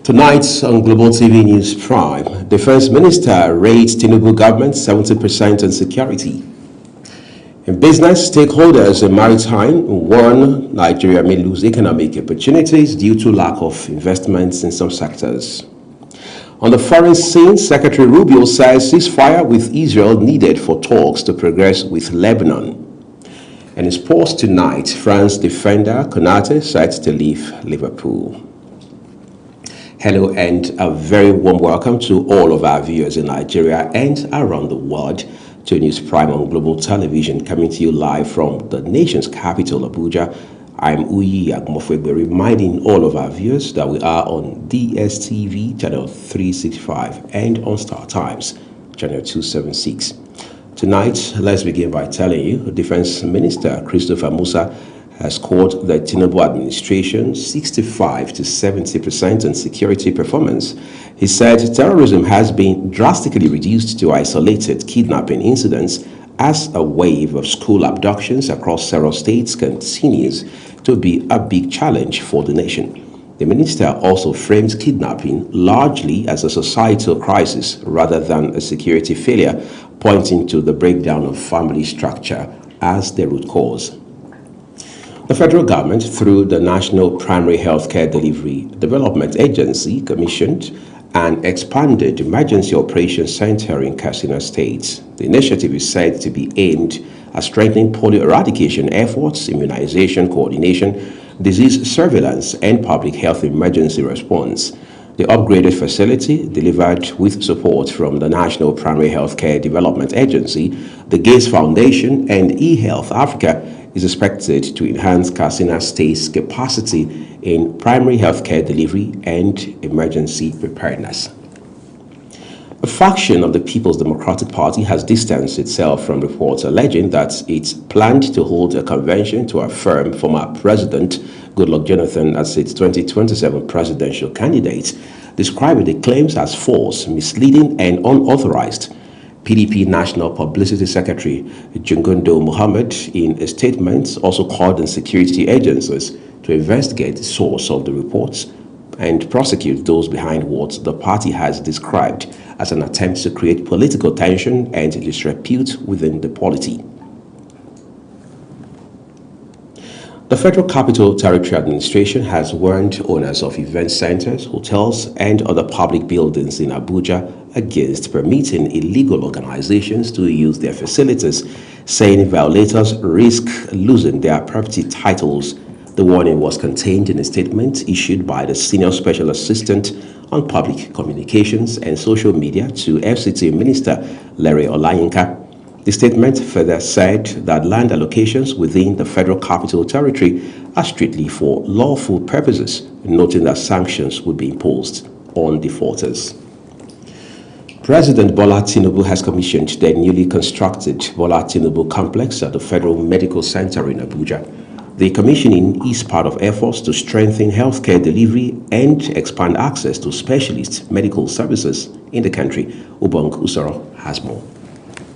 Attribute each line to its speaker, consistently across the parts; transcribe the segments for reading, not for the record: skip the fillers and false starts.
Speaker 1: Tonight on Global TV News Prime, Defense Minister rates Tinubu government 70% on security. In business, stakeholders in maritime warn Nigeria may lose economic opportunities due to lack of investments in some sectors. On the foreign scene, Secretary Rubio says ceasefire with Israel needed for talks to progress with Lebanon. And in sports tonight, France defender Konate set to leave Liverpool. Hello and a very warm welcome to all of our viewers in Nigeria and around the world to News Prime on Global Television, coming to you live from the nation's capital, Abuja. I'm Uyi Agmofegbe, reminding all of our viewers that we are on DSTV channel 365 and on Star Times channel 276. Tonight, let's begin by telling you Defense Minister Christopher Musa has scored the Tinubu administration 65 to 70% on security performance. He said terrorism has been drastically reduced to isolated kidnapping incidents as a wave of school abductions across several states continues to be a big challenge for the nation. The minister also framed kidnapping largely as a societal crisis rather than a security failure, pointing to the breakdown of family structure as the root cause. The federal government, through the National Primary Healthcare Delivery Development Agency, commissioned an expanded emergency operations center in Katsina State. The initiative is said to be aimed at strengthening polio eradication efforts, immunization coordination, disease surveillance, and public health emergency response. The upgraded facility, delivered with support from the National Primary Healthcare Development Agency, the Gates Foundation, and eHealth Africa, is expected to enhance Katsina State's capacity in primary healthcare delivery and emergency preparedness. A faction of the People's Democratic Party has distanced itself from reports alleging that it planned to hold a convention to affirm former President Goodluck Jonathan as its 2027 presidential candidate, describing the claims as false, misleading, and unauthorized. PDP National Publicity Secretary Jungundo Muhammad, in a statement, also called on security agencies to investigate the source of the reports and prosecute those behind what the party has described as an attempt to create political tension and disrepute within the polity. The Federal Capital Territory Administration has warned owners of event centers, hotels, and other public buildings in Abuja against permitting illegal organizations to use their facilities, saying violators risk losing their property titles. The warning was contained in a statement issued by the Senior Special Assistant on Public Communications and Social Media to FCT Minister Larry Olayinka. The statement further said that land allocations within the Federal Capital Territory are strictly for lawful purposes, noting that sanctions would be imposed on defaulters. President Bola Tinubu has commissioned the newly constructed Bola Tinubu Complex at the Federal Medical Center in Abuja. The commissioning is part of efforts to strengthen healthcare delivery and expand access to specialist medical services in the country. Ubong Usoro has more.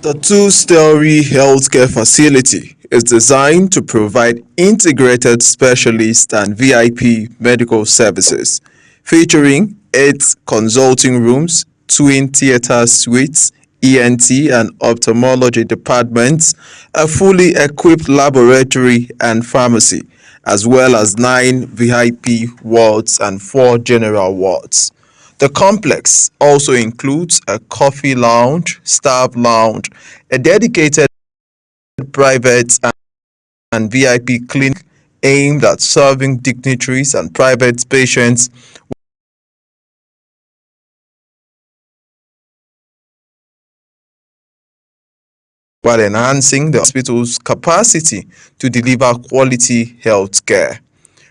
Speaker 2: The two-story healthcare facility is designed to provide integrated specialist and VIP medical services, featuring 8 consulting rooms, twin theater suites, ENT and ophthalmology departments, a fully equipped laboratory and pharmacy, as well as 9 VIP wards and 4 general wards. The complex also includes a coffee lounge, staff lounge, a dedicated private and VIP clinic aimed at serving dignitaries and private patients, while enhancing the hospital's capacity to deliver quality health care.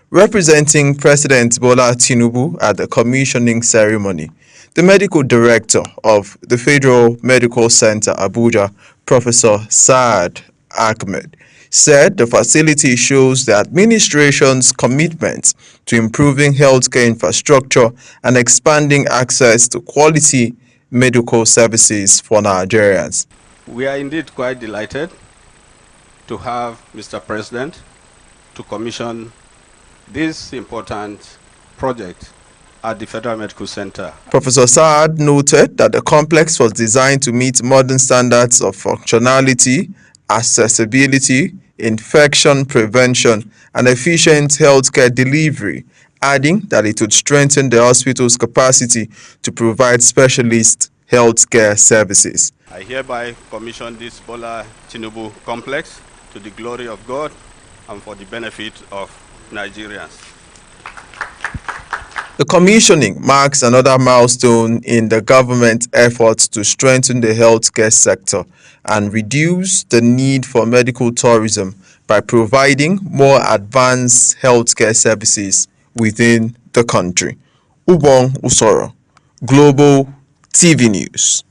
Speaker 2: Representing President Bola Tinubu at the commissioning ceremony, the medical director of the Federal Medical Center Abuja, Professor Saad Ahmed, said the facility shows the administration's commitment to improving healthcare infrastructure and expanding access to quality medical services for Nigerians.
Speaker 3: We are indeed quite delighted to have Mr. President to commission this important project at the Federal Medical Center.
Speaker 2: Professor Saad noted that the complex was designed to meet modern standards of functionality, accessibility, infection prevention, and efficient healthcare delivery, adding that it would strengthen the hospital's capacity to provide specialist healthcare services.
Speaker 3: I hereby commission this Bola Tinubu complex to the glory of God and for the benefit of Nigerians.
Speaker 2: The commissioning marks another milestone in the government's efforts to strengthen the healthcare sector and reduce the need for medical tourism by providing more advanced healthcare services within the country. Ubong Usoro, Global TV News.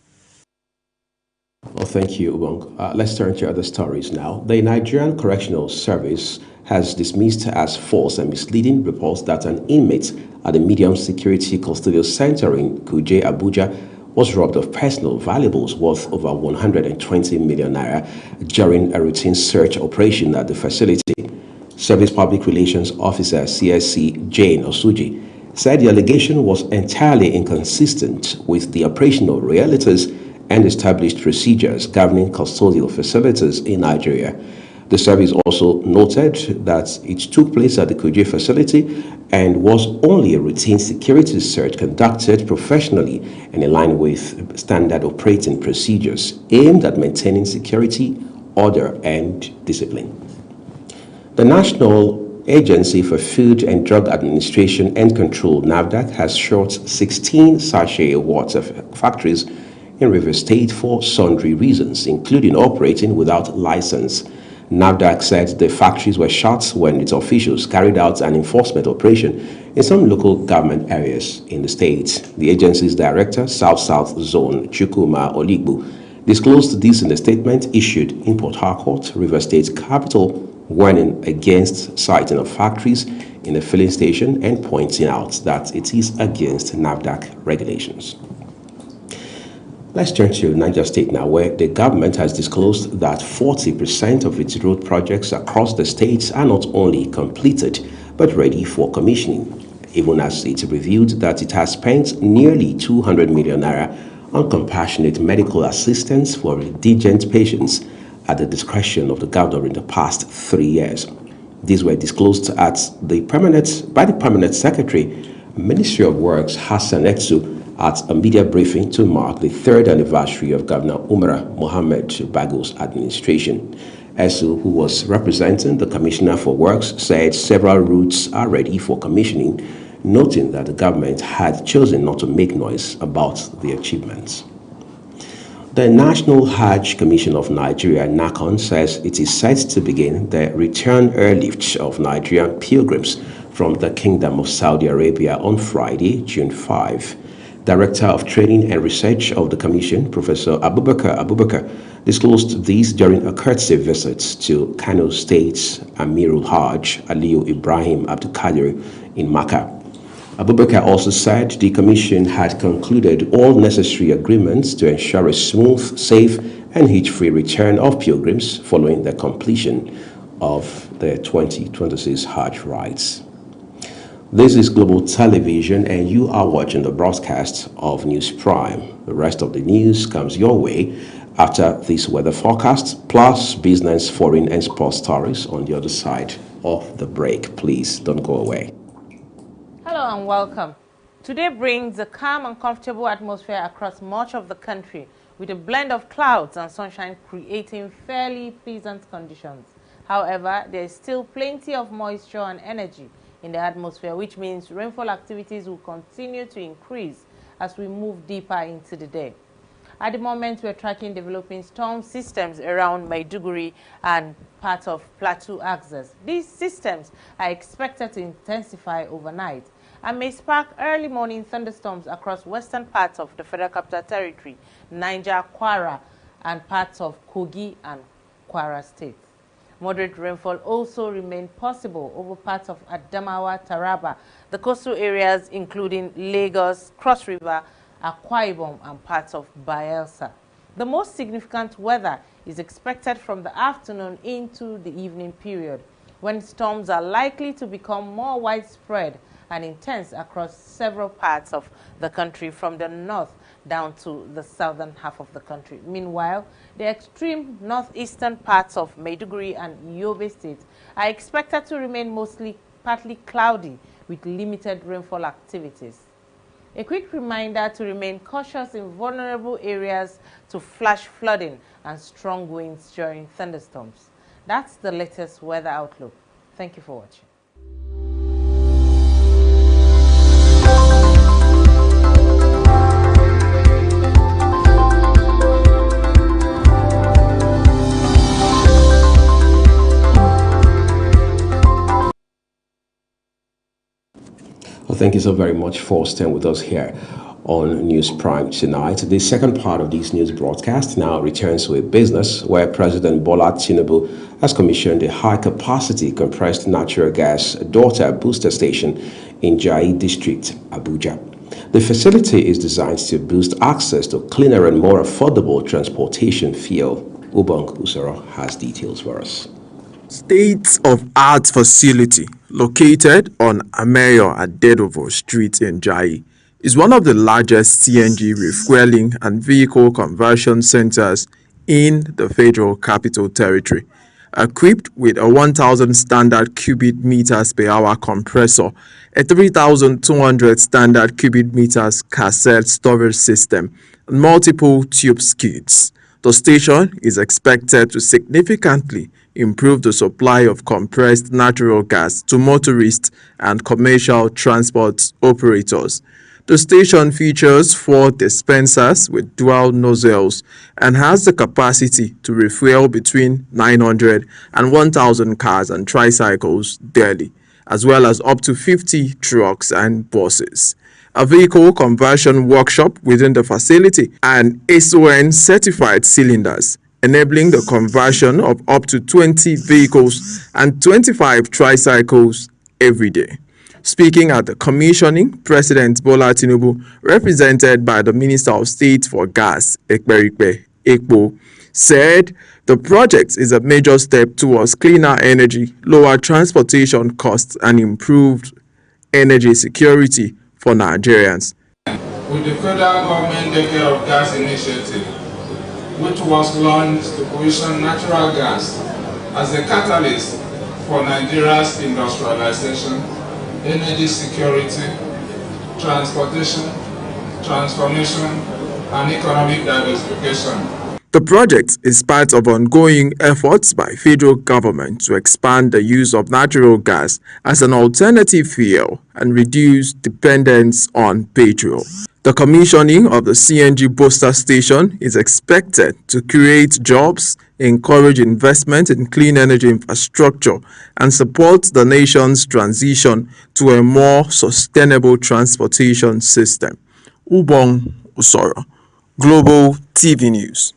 Speaker 1: Well, thank you, Ubong. Let's turn to other stories now. The Nigerian Correctional Service has dismissed as false and misleading reports that an inmate at the Medium Security Custodial Center in Kuje, Abuja, was robbed of personal valuables worth over 120 million naira during a routine search operation at the facility. Service Public Relations Officer CSC Jane Osuji said the allegation was entirely inconsistent with the operational realities and established procedures governing custodial facilities in Nigeria. The service also noted that it took place at the Kuje facility and was only a routine security search conducted professionally and in line with standard operating procedures aimed at maintaining security, order, and discipline. The National Agency for Food and Drug Administration and Control, NAFDAC, has shot 16 sachet awards of factories in Rivers State for sundry reasons, including operating without license. NAFDAC said the factories were shut when its officials carried out an enforcement operation in some local government areas in the state. The agency's director, South-South Zone, Chukuma Oligbu, disclosed this in a statement issued in Port Harcourt, Rivers State's capital, warning against siting of factories in a filling station and pointing out that it is against NAFDAC regulations. Let's turn to Niger State now, where the government has disclosed that 40% of its road projects across the state are not only completed, but ready for commissioning, even as it revealed that it has spent nearly 200 million naira on compassionate medical assistance for indigent patients at the discretion of the governor in the past 3 years. These were disclosed by the Permanent Secretary, Ministry of Works, Hassan Etsu, at a media briefing to mark the 3rd anniversary of Governor Umar Mohammed Bago's administration. Esu, who was representing the Commissioner for Works, said several routes are ready for commissioning, noting that the government had chosen not to make noise about the achievements. The National Hajj Commission of Nigeria, NACON, says it is set to begin the return airlift of Nigerian pilgrims from the Kingdom of Saudi Arabia on Friday, June 5. Director of Training and Research of the Commission, Professor Abubakar, disclosed this during a courtesy visit to Kano State's Amirul Hajj Aliyu Ibrahim Abdul Qadir in Makkah. Abubakar also said the Commission had concluded all necessary agreements to ensure a smooth, safe, and hitch-free return of pilgrims following the completion of the 2026 Hajj rites. This is Global Television, and you are watching the broadcast of News Prime. The rest of the news comes your way after this weather forecast, plus business, foreign, and sports stories on the other side of the break. Please don't go away.
Speaker 4: Hello and welcome. Today brings a calm and comfortable atmosphere across much of the country, with a blend of clouds and sunshine creating fairly pleasant conditions. However, there is still plenty of moisture and energy in the atmosphere, which means rainfall activities will continue to increase as we move deeper into the day. At the moment, we're tracking developing storm systems around Maiduguri and part of Plateau axis. These systems are expected to intensify overnight and may spark early morning thunderstorms across western parts of the Federal Capital Territory, Niger, Kwara, and parts of Kogi and Kwara states. Moderate rainfall also remained possible over parts of Adamawa, Taraba, the coastal areas including Lagos, Cross River, Akwa Ibom, and parts of Bayelsa. The most significant weather is expected from the afternoon into the evening period, when storms are likely to become more widespread and intense across several parts of the country from the north down to the southern half of the country. Meanwhile, the extreme northeastern parts of Maiduguri and Yobe states are expected to remain mostly partly cloudy with limited rainfall activities. A quick reminder to remain cautious in vulnerable areas to flash flooding and strong winds during thunderstorms. That's the latest weather outlook. Thank you for watching.
Speaker 1: Well, thank you so very much for staying with us here on News Prime tonight. The second part of this news broadcast now returns with business, where President Bola Tinubu has commissioned a high-capacity compressed natural gas daughter booster station in Jai District, Abuja. The facility is designed to boost access to cleaner and more affordable transportation fuel. Ubong Usoro has details for us.
Speaker 2: State-of-art facility located on Ameyo Adedovo Street in Jai is one of the largest CNG refueling and vehicle conversion centers in the Federal Capital Territory. Equipped with a 1,000 standard cubic meters per hour compressor, a 3,200 standard cubic meters cassette storage system, and multiple tube skids, the station is expected to significantly improve the supply of compressed natural gas to motorists and commercial transport operators. The station features 4 dispensers with dual nozzles and has the capacity to refuel between 900 and 1,000 cars and tricycles daily, as well as up to 50 trucks and buses. A vehicle conversion workshop within the facility and SON certified cylinders, enabling the conversion of up to 20 vehicles and 25 tricycles every day. Speaking at the commissioning, President Bola Tinubu, represented by the Minister of State for Gas, Ekberikpe Ekpo, said the project is a major step towards cleaner energy, lower transportation costs, and improved energy security for Nigerians.
Speaker 5: With the federal government Decade of Gas initiative, which was launched to position natural gas as a catalyst for Nigeria's industrialization, energy security, transportation, transformation, and economic diversification.
Speaker 2: The project is part of ongoing efforts by federal government to expand the use of natural gas as an alternative fuel and reduce dependence on petrol. The commissioning of the CNG booster station is expected to create jobs, encourage investment in clean energy infrastructure, and support the nation's transition to a more sustainable transportation system. Ubong Usoro, Global TV News.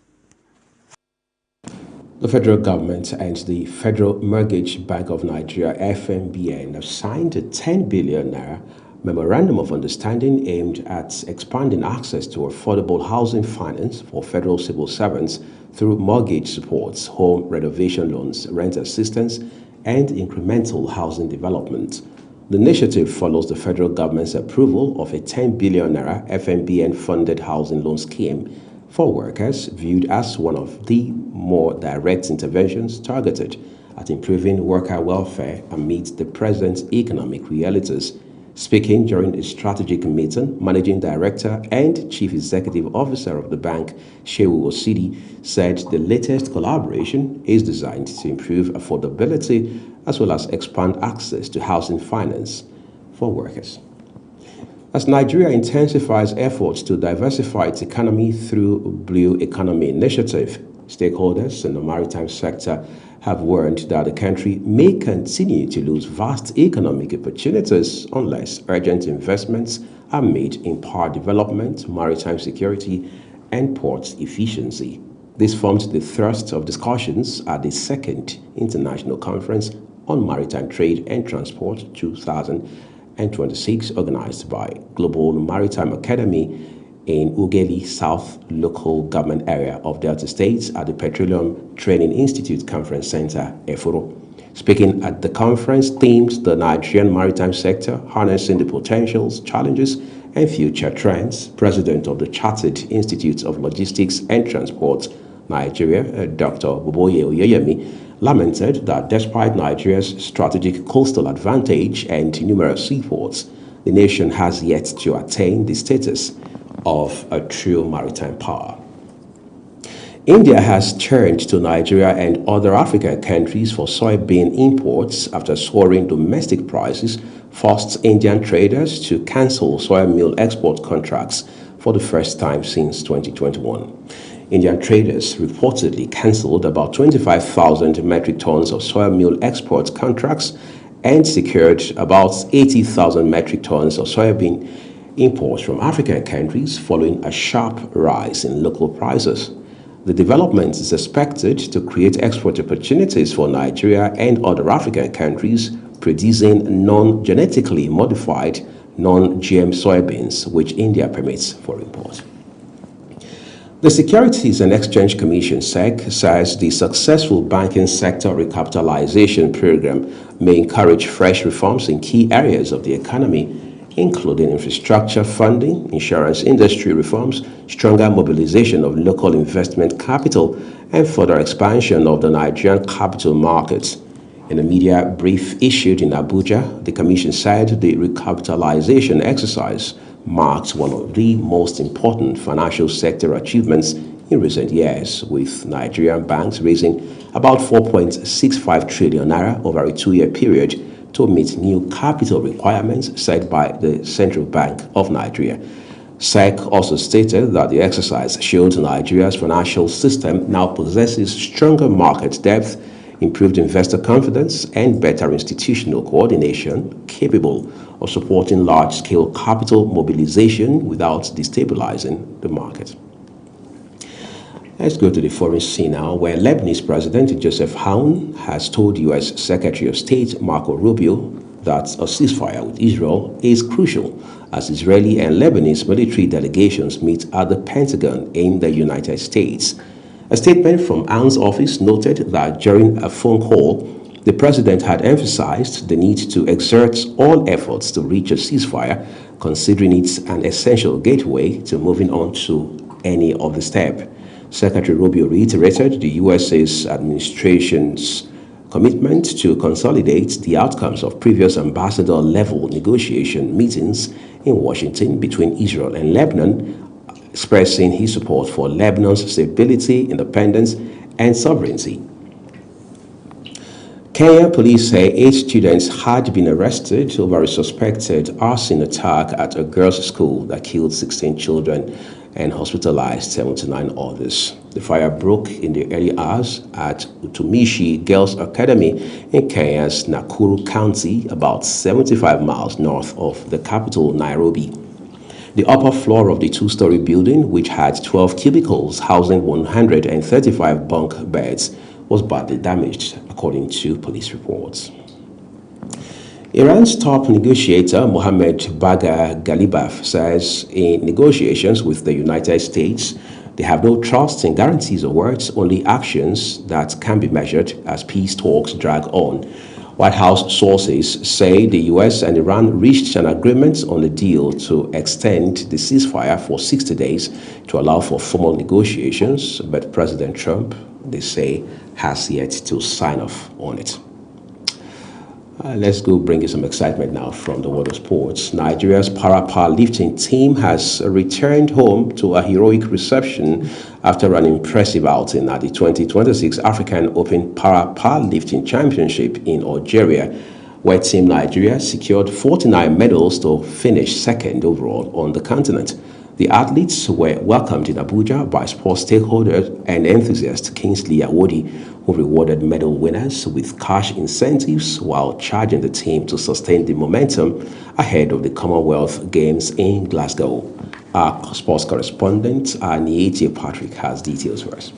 Speaker 1: The federal government and the Federal Mortgage Bank of Nigeria, FMBN, have signed a 10 billion naira memorandum of understanding aimed at expanding access to affordable housing finance for federal civil servants through mortgage supports, home renovation loans, rent assistance, and incremental housing development. The initiative follows the federal government's approval of a 10 billion naira FMBN-funded housing loan scheme for workers, viewed as one of the more direct interventions targeted at improving worker welfare amid the present economic realities. Speaking during a strategic meeting, Managing Director and Chief Executive Officer of the bank, Shehu Osidi, said the latest collaboration is designed to improve affordability as well as expand access to housing finance for workers. As Nigeria intensifies efforts to diversify its economy through Blue Economy Initiative, stakeholders in the maritime sector have warned that the country may continue to lose vast economic opportunities unless urgent investments are made in power development, maritime security, and port efficiency. This formed the thrust of discussions at the second International Conference on Maritime Trade and Transport 2026, organized by Global Maritime Academy in Ugeli South local government area of Delta State at the Petroleum Training Institute Conference Center, Efuru. Speaking at the conference themed the Nigerian maritime sector, harnessing the potentials, challenges, and future trends, President of the Chartered Institute of Logistics and Transport, Nigeria, Dr. Boboye Oyeyemi, lamented that despite Nigeria's strategic coastal advantage and numerous seaports, the nation has yet to attain the status of a true maritime power. India has turned to Nigeria and other African countries for soybean imports after soaring domestic prices forced Indian traders to cancel soy meal export contracts for the first time since 2021. Indian traders reportedly cancelled about 25,000 metric tons of soy meal export contracts and secured about 80,000 metric tons of soybean imports from African countries following a sharp rise in local prices. The development is expected to create export opportunities for Nigeria and other African countries producing non-genetically modified, non-GM soybeans, which India permits for import. The Securities and Exchange Commission (SEC) says the successful banking sector recapitalization program may encourage fresh reforms in key areas of the economy, including infrastructure funding, insurance industry reforms, stronger mobilization of local investment capital, and further expansion of the Nigerian capital markets. In a media brief issued in Abuja, the Commission said the recapitalization exercise marks one of the most important financial sector achievements in recent years, with Nigerian banks raising about 4.65 trillion naira over a two-year period to meet new capital requirements set by the Central Bank of Nigeria. SEC also stated that the exercise showed Nigeria's financial system now possesses stronger market depth, improved investor confidence, and better institutional coordination capable of supporting large-scale capital mobilization without destabilizing the market. Let's go to the foreign scene now, where Lebanese President Joseph Aoun has told U.S. Secretary of State Marco Rubio that a ceasefire with Israel is crucial as Israeli and Lebanese military delegations meet at the Pentagon in the United States. A statement from Aoun's office noted that during a phone call, the president had emphasized the need to exert all efforts to reach a ceasefire, considering it an essential gateway to moving on to any other step. Secretary Rubio reiterated the USA's administration's commitment to consolidate the outcomes of previous ambassador-level negotiation meetings in Washington between Israel and Lebanon, expressing his support for Lebanon's stability, independence, and sovereignty. Kenya police say 8 students had been arrested over a suspected arson attack at a girls' school that killed 16 children and hospitalized 79 others. The fire broke in the early hours at Utumishi Girls Academy in Kenya's Nakuru County, about 75 miles north of the capital, Nairobi. The upper floor of the two-story building, which had 12 cubicles housing 135 bunk beds, was badly damaged, according to police reports. Iran's top negotiator Mohammed Bagher Ghalibaf says in negotiations with the United States, they have no trust in guarantees or words, only actions that can be measured as peace talks drag on. White House sources say the U.S. and Iran reached an agreement on a deal to extend the ceasefire for 60 days to allow for formal negotiations, but President Trump, they say, has yet to sign off on it. Let's go bring you some excitement now from the world of sports. Nigeria's para-powerlifting team has returned home to a heroic reception after an impressive outing at the 2026 African Open Para-Powerlifting Championship in Algeria, where Team Nigeria secured 49 medals to finish second overall on the continent. The athletes were welcomed in Abuja by sports stakeholders and enthusiast Kingsley Awodi, who rewarded medal winners with cash incentives while charging the team to sustain the momentum ahead of the Commonwealth Games in Glasgow. Our sports correspondent, Nietie Patrick, has details for us.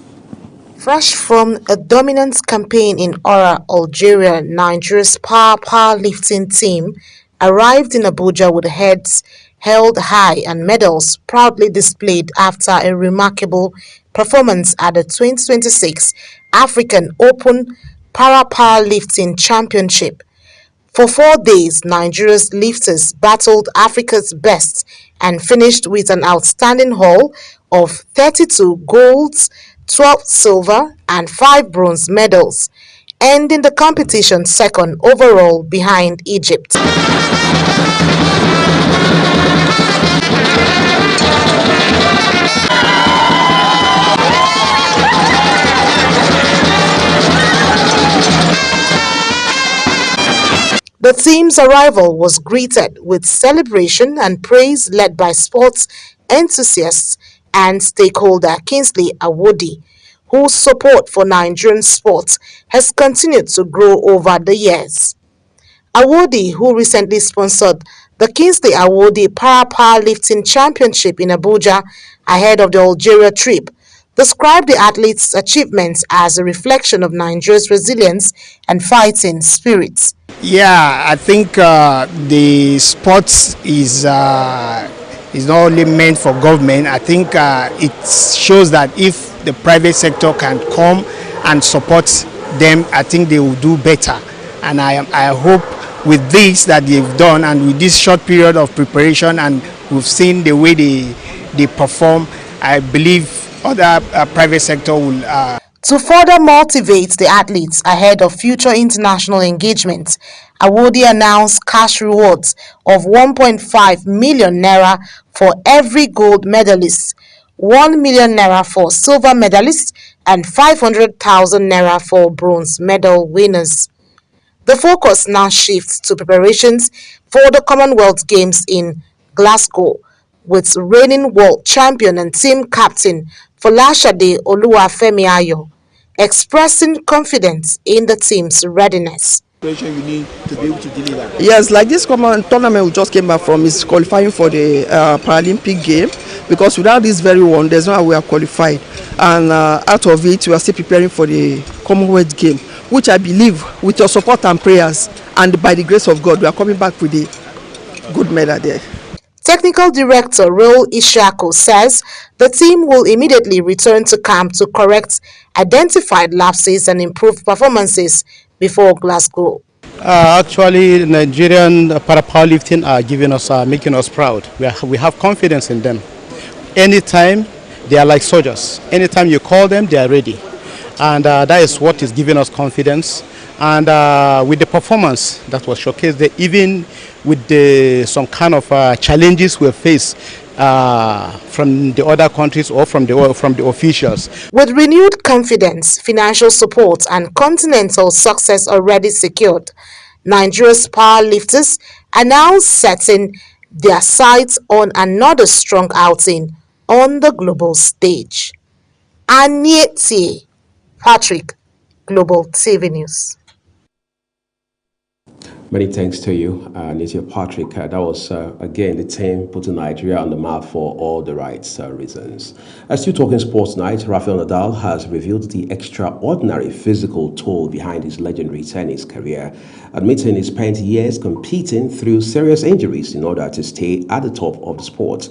Speaker 6: Fresh from a dominant campaign in Ora, Algeria, Nigeria's powerlifting team arrived in Abuja with heads held high and medals proudly displayed after a remarkable performance at the 2026 African Open Para-Powerlifting Championship. For 4 days, Nigeria's lifters battled Africa's best and finished with an outstanding haul of 32 golds, 12 silver, and 5 bronze medals, ending the competition second overall behind Egypt. The team's arrival was greeted with celebration and praise led by sports enthusiasts and stakeholder Kingsley Awodi, whose support for Nigerian sports has continued to grow over the years. Awodi, who recently sponsored the Kingsley Awodi Para-Powerlifting Championship in Abuja ahead of the Algeria trip, described the athletes' achievements as a reflection of Nigeria's resilience and fighting spirit.
Speaker 7: Yeah, I think the sports is not only meant for government. I think it shows that if the private sector can come and support them, I think they will do better. And I hope with this that they've done, and with this short period of preparation, and we've seen the way they perform, I believe other private sector will.
Speaker 6: To further motivate the athletes ahead of future international engagements, Awodi announced cash rewards of 1.5 million naira for every gold medalist, 1 million naira for silver medalists, and 500,000 naira for bronze medal winners. The focus now shifts to preparations for the Commonwealth Games in Glasgow, with reigning world champion and team captain Folashade Oluwafemi Ayo expressing confidence in the team's readiness.
Speaker 8: You need to be able to deliver. Yes, like this common tournament we just came back from is qualifying for the Paralympic game, because without this very one, there's no way we are qualified. And out of it, we are still preparing for the Commonwealth game, which I believe with your support and prayers and by the grace of God, we are coming back with a good medal there.
Speaker 6: Technical Director Raul Ishako says the team will immediately return to camp to correct identified lapses and improve performances before Glasgow.
Speaker 9: Actually, Nigerian para-powerlifting are giving us, making us proud. We have confidence in them. Anytime, they are like soldiers. Anytime you call them, they are ready. And that is what is giving us confidence. And with the performance that was showcased there, even with some kind of challenges we face from the other countries or from the officials.
Speaker 6: With renewed confidence, financial support, and continental success already secured, Nigeria's powerlifters are now setting their sights on another strong outing on the global stage. Anieti Patrick, Global TV News.
Speaker 1: Many thanks to you, Nitya Patrick. That was, again, the team putting Nigeria on the map for all the right reasons. As still talking sports tonight, Rafael Nadal has revealed the extraordinary physical toll behind his legendary tennis career, admitting he spent years competing through serious injuries in order to stay at the top of the sport.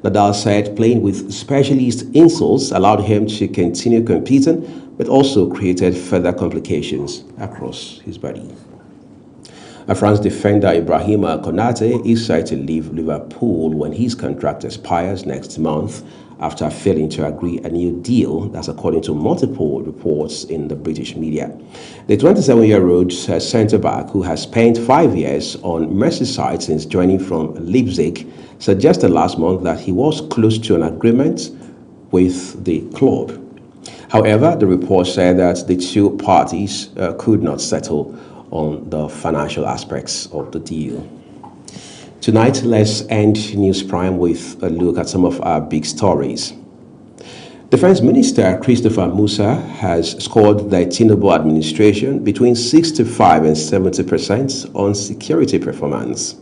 Speaker 1: Nadal said playing with specialist insoles allowed him to continue competing, but also created further complications across his body. France defender Ibrahima Konate is set to leave Liverpool when his contract expires next month after failing to agree a new deal. That's according to multiple reports in the British media. The 27-year-old centre-back, who has spent 5 years on Merseyside since joining from Leipzig, suggested last month that he was close to an agreement with the club. However, the report said that the two parties could not settle on the financial aspects of the deal. Tonight, let's end News Prime with a look at some of our big stories. Defense Minister Christopher Musa has scored the Tinubu administration between 65 and 70% on security performance.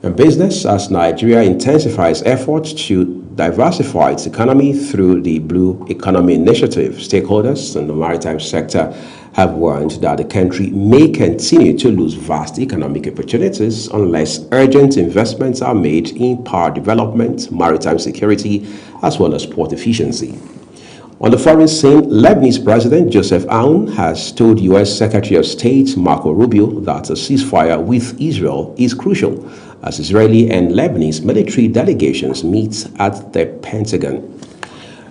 Speaker 1: And business, as Nigeria intensifies efforts to diversify its economy through the Blue Economy Initiative. Stakeholders in the maritime sector have warned that the country may continue to lose vast economic opportunities unless urgent investments are made in power development, maritime security, as well as port efficiency. On the foreign scene, Lebanese President Joseph Aoun has told U.S. Secretary of State Marco Rubio that a ceasefire with Israel is crucial as Israeli and Lebanese military delegations meet at the Pentagon.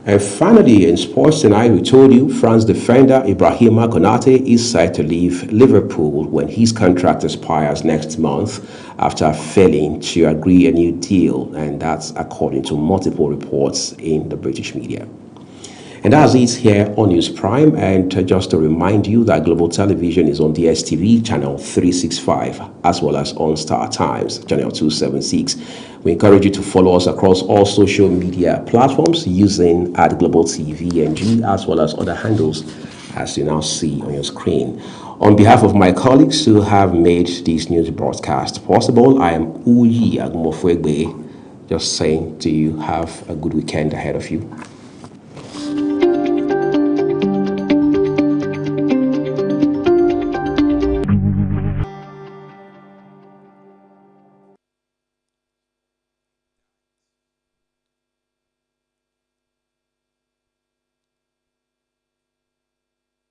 Speaker 1: And finally, in sports tonight, we told you France defender Ibrahima Konate is set to leave Liverpool when his contract expires next month after failing to agree a new deal, and that's according to multiple reports in the British media. And that's it here on News Prime. And just to remind you that Global Television is on DSTV channel 365 as well as on Star Times channel 276. We encourage you to follow us across all social media platforms using @GlobalTVNG as well as other handles as you now see on your screen. On behalf of my colleagues who have made this news broadcast possible, I am Uyi Agumofwegbe, just saying to you, have a good weekend ahead of you.